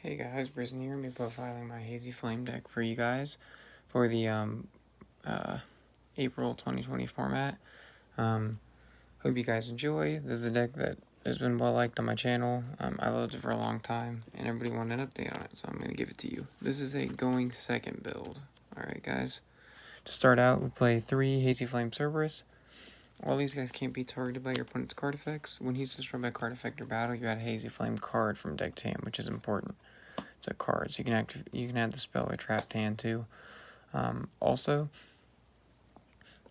Hey guys, Brisson here. Be profiling my Hazy Flame deck for you guys for the April 2020 format. Hope you guys enjoy. This is a deck that has been well liked on my channel. I loved it for a long time, and everybody wanted an update on it, so I'm going to give it to you. This is a going second build. Alright guys. To start out, we play 3 Hazy Flame Cerberus. All these guys can't be targeted by your opponent's card effects. When he's destroyed by card effect or battle, you add a Hazy Flame card from deck to hand, which is important. It's a card, so you can add the spell or trap to hand too. Also,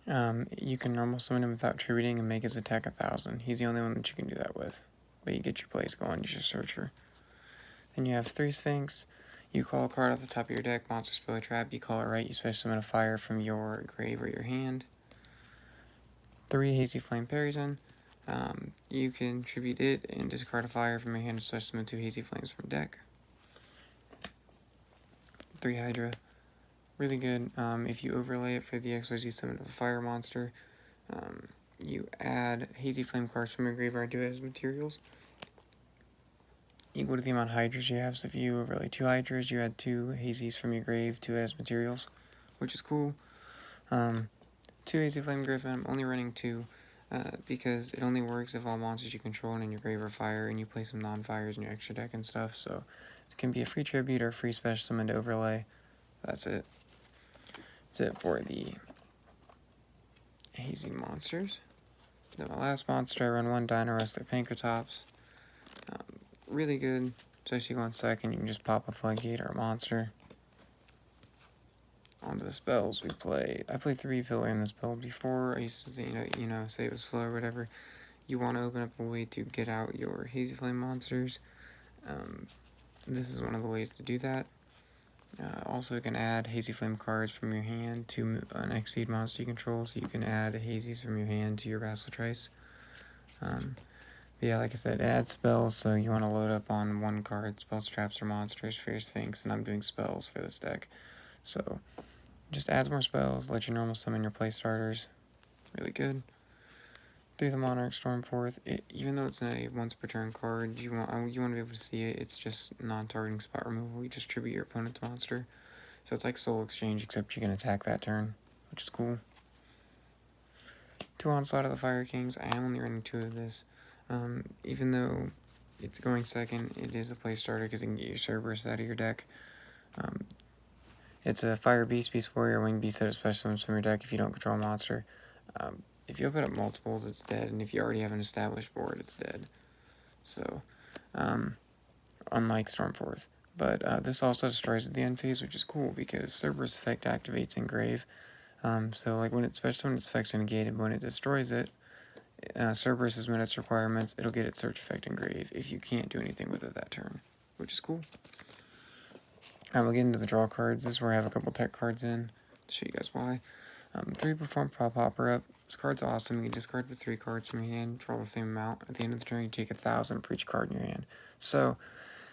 you can normal summon him without tributing and make his attack 1,000. He's the only one that you can do that with. But you get your plays going, use your searcher. Then you have 3 Sphinx. You call a card off the top of your deck, monster, spell, or trap. You call it right, you special summon a fire from your grave or your hand. 3 Hazy Flame Parison. You can tribute it and discard a fire from your hand and special summon 2 Hazy Flames from deck. 3 Hydra. Really good. If you overlay it for the XYZ summon of a fire monster, you add Hazy Flame cards from your graveyard to it as materials. Equal to the amount of Hydras you have, so if you overlay 2 Hydras, you add 2 Hazys from your grave to it as materials, which is cool. 2 Hazy Flame Griffin. I'm only running 2 because it only works if all monsters you control and in your grave are fire, and you play some non-fires in your extra deck and stuff, so it can be a free tribute or a free special summon to overlay. That's it. That's it for the Hazy monsters. Then my last monster, I run 1 Dino Wrestler Pankratops. Really good, especially going second. You can just pop a Floodgate or a monster. On to the spells, I play 3 Pillar in this build. Before, I used to say, say it was slow or whatever. You want to open up a way to get out your Hazy Flame monsters. This is one of the ways to do that. Also, you can add Hazy Flame cards from your hand to an Exceed monster you control, so you can add Hazys from your hand to your Vassal Trice. But yeah, like I said, it adds spells, so you want to load up on 1 card, spells, traps, or monsters for your Sphinx, and I'm doing spells for this deck. So, just adds more spells, let you normal summon your play starters. Really good. 3 the Monarch Stormforth. Even though it's a once per turn card, you want to be able to see it. It's just non-targeting spot removal. You just tribute your opponent's monster. So it's like Soul Exchange, except you can attack that turn, which is cool. 2 Onslaught of the Fire Kings. I am only running 2 of this. Even though it's going second, it is a play starter because it can get your Cerberus out of your deck. It's a Fire Beast, Beast Warrior, Winged Beast that is special summons from your deck if you don't control a monster. If you open up multiples, it's dead, and if you already have an established board, it's dead. So, unlike Stormforth. But this also destroys at the end phase, which is cool, because Cerberus effect activates in grave. So like when it's special summon, its effects are negated. When it destroys it, Cerberus has met its requirements, it'll get its search effect in grave if you can't do anything with it that turn, which is cool. We'll get into the draw cards. This is where I have a couple tech cards in to show you guys why. 3 Perform Prop Hopper Up. This card's awesome. You can discard with 3 cards from your hand, draw the same amount. At the end of the turn, you take 1,000 for each card in your hand. So,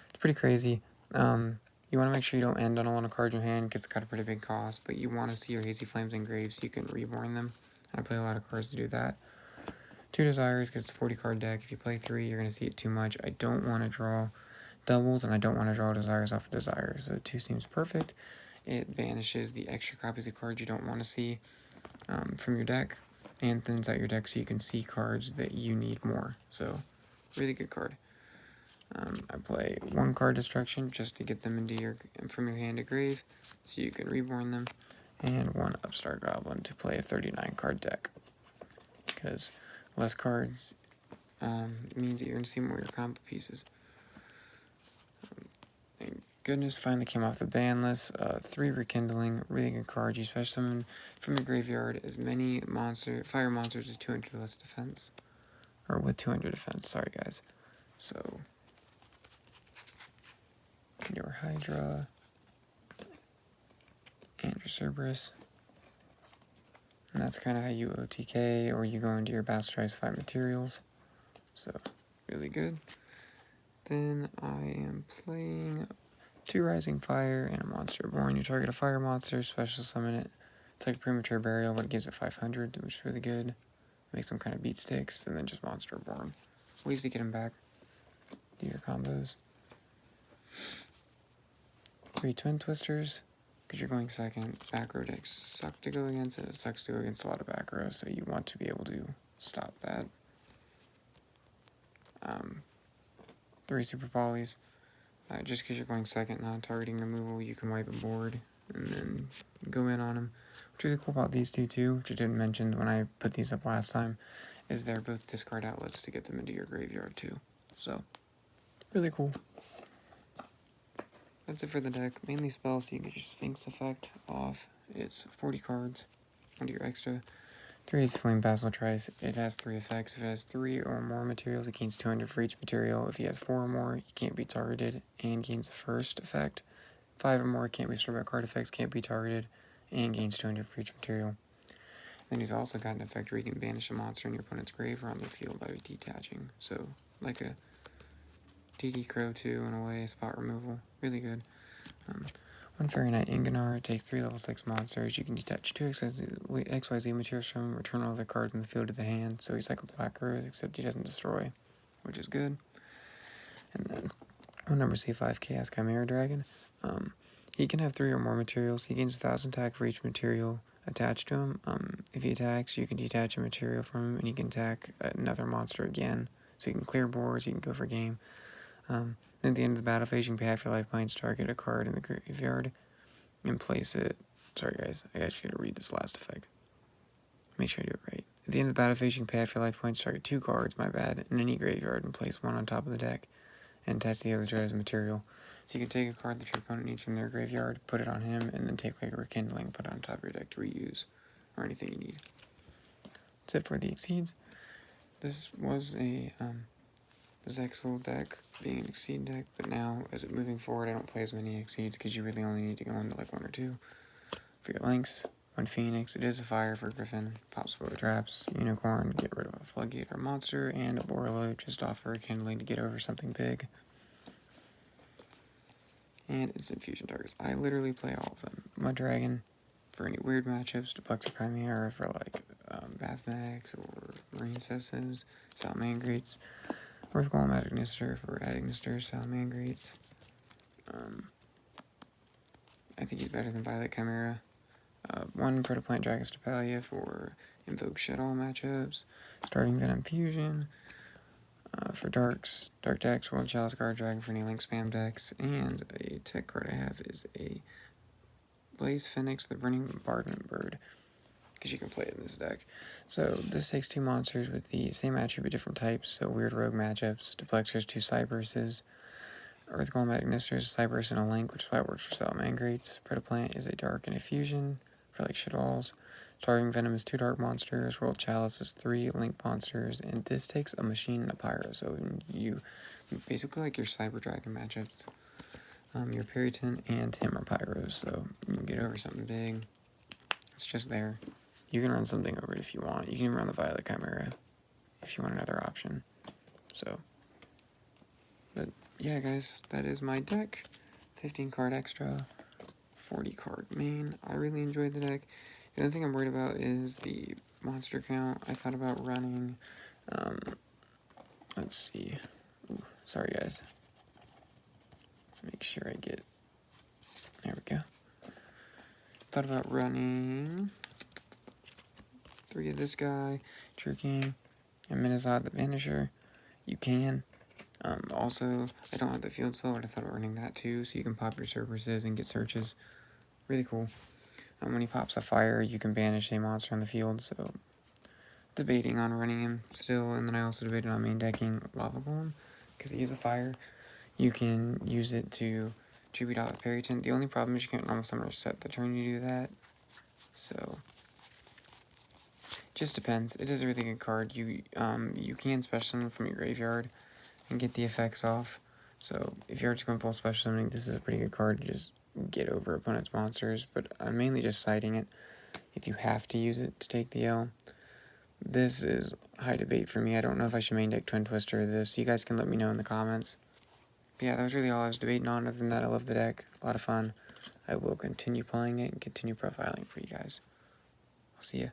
it's pretty crazy. You want to make sure you don't end on a lot of cards in your hand because it's got a pretty big cost, but you want to see your Hazy Flames engraved so you can reborn them. And I play a lot of cards to do that. 2 Desires because it's a 40 card deck. If you play 3, you're going to see it too much. I don't want to draw doubles, and I don't want to draw Desires off of Desires. So 2 seems perfect. It banishes the extra copies of cards you don't want to see from your deck, and thins out your deck so you can see cards that you need more. So, really good card. I play 1 card Destruction just to get them into from your hand to grave, so you can reborn them, and 1 Upstart Goblin to play a 39 card deck. Because less cards means that you're going to see more of your combo pieces. Thank goodness, finally came off the ban list. 3 Rekindling, really good card. You special summon from your graveyard as many fire monsters with 200 less defense. Or with 200 defense, sorry guys. So, your Hydra, and your Cerberus. And that's kind of how you OTK, or you go into your Vassal Trice 5 materials. So, really good. Then I am playing 2 Rising Fire and a Monster Born. You target a fire monster, special summon it. It's like Premature Burial, but it gives it 500, which is really good. Makes them kind of beat sticks, and then just Monster Born. Ways to get him back. Do your combos. 3 Twin Twisters, because you're going second. Back row decks suck to go against, and it sucks to go against a lot of back rows, so you want to be able to stop that. 3 Super Polys. Just because you're going second, non-targeting removal, you can wipe a board and then go in on them. What's really cool about these two too, which I didn't mention when I put these up last time, is they're both discard outlets to get them into your graveyard too. So, really cool. That's it for the deck. Mainly spells, so you get your Sphinx effect off. It's 40 cards under your extra. 3 Hazy Flame Basil Trice. It has 3 effects. If it has 3 or more materials, it gains 200 for each material. If he has 4 or more, he can't be targeted and gains the first effect. 5 or more, can't be destroyed by card effects, can't be targeted, and gains 200 for each material. Then he's also got an effect where you can banish a monster in your opponent's grave or on the field by detaching. So, like a DD Crow 2 in a way, spot removal. Really good. 1 Fairy Knight Inganar. It takes 3 level 6 monsters. You can detach 2 XYZ materials from him, return all the cards in the field to the hand. So he's like a Black Rose, except he doesn't destroy, which is good. And then 1 number C5 Chaos Chimera Dragon. He can have 3 or more materials. He gains 1,000 attack for each material attached to him. If he attacks, you can detach a material from him, and he can attack another monster again. So you can clear boards, you can go for game. Then at the end of the battle phase, you can pay half your life points, target a card in the graveyard, and place it. Sorry guys, I actually gotta read this last effect. Make sure I do it right. At the end of the battle phase, you can pay half your life points, target 2 cards, my bad, in any graveyard, and place 1 on top of the deck, and attach the other to it as material. So you can take a card that your opponent needs from their graveyard, put it on him, and then take like a Rekindling, put it on top of your deck to reuse, or anything you need. That's it for the Exceeds. This was a Zexal deck, being an Exceed deck, but now, as it moving forward, I don't play as many Exceeds, because you really only need to go into like 1 or 2. For your links, 1 Phoenix, it is a fire for Griffin, pop spoiler traps, Unicorn, get rid of a Floodgate or monster, and a Borlo, just offer a Kindling to get over something big. And instant fusion targets. I literally play all of them. Mud Dragon for any weird matchups, Duplex or Chimera for like Bathmax or Marine Cesses, Salamangreats, Earthgolem Agnister for Agnister, Salamangreats. I think he's better than Violet Chimera. 1 Protoplant Dragon Stapalia for Invoke Shadow matchups, Starving Venom Fusion. For Dark decks, World Chalice Guard Dragon for any Link Spam decks, and a tech card I have is a Blaze Phoenix, the Burning Bombardment Bird, because you can play it in this deck. So this takes 2 monsters with the same attribute, different types, so weird rogue matchups. Duplexers, 2 Cyberses, Earthgolem Agnister's Cyberse and a Link, which is why it works for Salamangreats. Protoplant is a Dark and a Fusion for like shit-alls. Starving Venom is 2 dark monsters, World Chalice is 3 link monsters, and this takes a machine and a pyro, so you basically like your Cyber Dragon matchups. Your Periton and him are pyros, so you can get over something big. It's just there. You can run something over it if you want. You can even run the Violet Chimera if you want another option. So, but yeah guys, that is my deck. 15 card extra, 40 card main. I really enjoyed the deck. The only thing I'm worried about is the monster count. I thought about running, let's see. Ooh, sorry guys. Make sure I get, there we go. Thought about running 3 of this guy, True-King, and Minazad the Vanisher. You can. Also, I don't have the field spell, but I thought about running that too, so you can pop your Cerberuses and get searches. Really cool. When he pops a fire, you can banish a monster on the field, so debating on running him still, and then I also debated on main decking Lava Golem, because he is a fire. You can use it to tribute out a Periton. The only problem is you can't normal summon or set the turn you do that, so just depends. It is a really good card. You can special summon from your graveyard and get the effects off, so if you're just going full special summoning, this is a pretty good card to just get over opponent's monsters, but I'm mainly just citing it if you have to use it to take the L. This is high debate for me. I don't know if I should main deck Twin Twister or this. You guys can let me know in the comments. But yeah, that was really all I was debating on. Other than that, I love the deck. A lot of fun. I will continue playing it and continue profiling for you guys. I'll see ya.